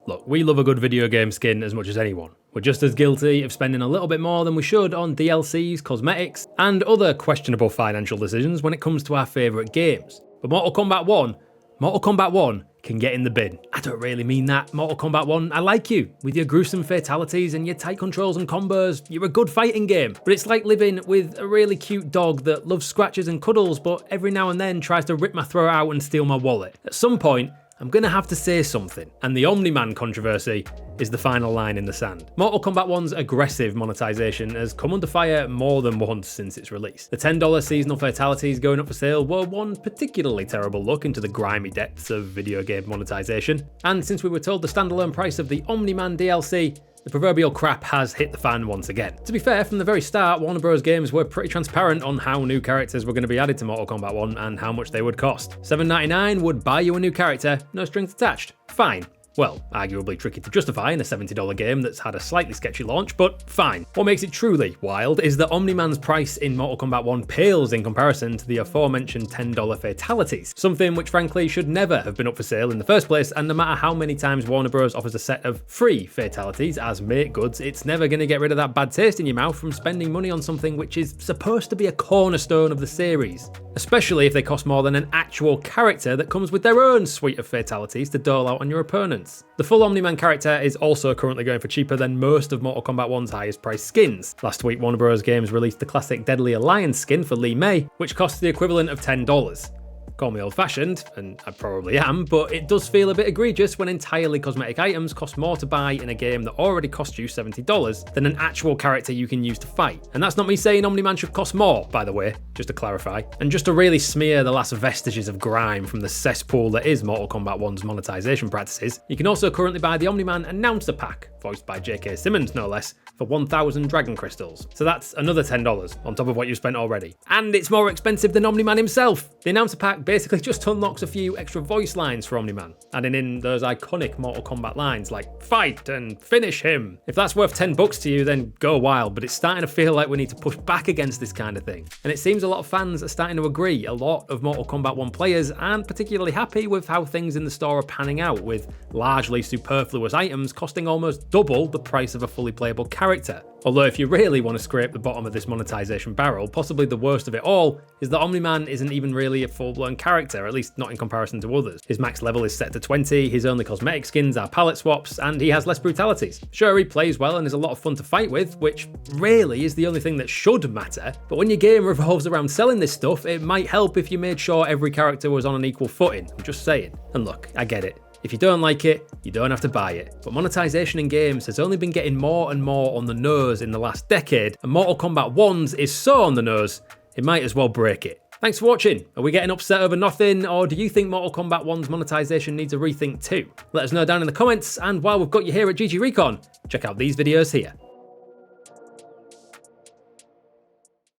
Look, we love a good video game skin as much as anyone. We're just as guilty of spending a little bit more than we should on DLCs, cosmetics, and other questionable financial decisions when it comes to our favourite games. But Mortal Kombat 1 can get in the bin. I don't really mean that. Mortal Kombat 1, I like you. With your gruesome fatalities and your tight controls and combos, you're a good fighting game. But it's like living with a really cute dog that loves scratches and cuddles, but every now and then tries to rip my throat out and steal my wallet. At some point, I'm gonna have to say something. And the Omni-Man controversy is the final line in the sand. Mortal Kombat 1's aggressive monetization has come under fire more than once since its release. The $10 seasonal fatalities going up for sale were one particularly terrible look into the grimy depths of video game monetization. And since we were told the standalone price of the Omni-Man DLC, the proverbial crap has hit the fan once again. To be fair, from the very start, Warner Bros. Games were pretty transparent on how new characters were going to be added to Mortal Kombat 1 and how much they would cost. $7.99 would buy you a new character, no strings attached. Fine. Well, arguably tricky to justify in a $70 game that's had a slightly sketchy launch, but fine. What makes it truly wild is that Omni-Man's price in Mortal Kombat 1 pales in comparison to the aforementioned $10 fatalities, something which frankly should never have been up for sale in the first place, and no matter how many times Warner Bros. Offers a set of free fatalities as make goods, it's never going to get rid of that bad taste in your mouth from spending money on something which is supposed to be a cornerstone of the series, especially if they cost more than an actual character that comes with their own suite of fatalities to dole out on your opponents. The full Omni-Man character is also currently going for cheaper than most of Mortal Kombat 1's highest priced skins. Last week, Warner Bros. Games released the classic Deadly Alliance skin for Li Mei, which costs the equivalent of $10. Call me old-fashioned, and I probably am, but it does feel a bit egregious when entirely cosmetic items cost more to buy in a game that already cost you $70 than an actual character you can use to fight. And that's not me saying Omni-Man should cost more, by the way, just to clarify. And just to really smear the last vestiges of grime from the cesspool that is Mortal Kombat 1's monetization practices, you can also currently buy the Omni-Man Announcer Pack, voiced by J.K. Simmons no less, for 1,000 Dragon Crystals. So that's another $10 on top of what you've spent already. And it's more expensive than Omni-Man himself. The Announcer Pack basically just unlocks a few extra voice lines for Omni-Man, adding in those iconic Mortal Kombat lines like "fight" and "finish him." If that's worth $10 to you, then go wild, but it's starting to feel like we need to push back against this kind of thing. And it seems a lot of fans are starting to agree. A lot of Mortal Kombat 1 players aren't particularly happy with how things in the store are panning out, with largely superfluous items costing almost double the price of a fully playable character. Although if you really want to scrape the bottom of this monetization barrel, possibly the worst of it all is that Omni-Man isn't even really a full-blown character, at least not in comparison to others. His max level is set to 20, his only cosmetic skins are palette swaps, and he has less brutalities. Sure, he plays well and is a lot of fun to fight with, which really is the only thing that should matter, but when your game revolves around selling this stuff, it might help if you made sure every character was on an equal footing. I'm just saying. And look, I get it. If you don't like it, you don't have to buy it. But monetization in games has only been getting more and more on the nose in the last decade, and Mortal Kombat 1's is so on the nose, it might as well break it. Thanks for watching. Are we getting upset over nothing, or do you think Mortal Kombat 1's monetization needs a rethink too? Let us know down in the comments, and while we've got you here at GG Recon, check out these videos here.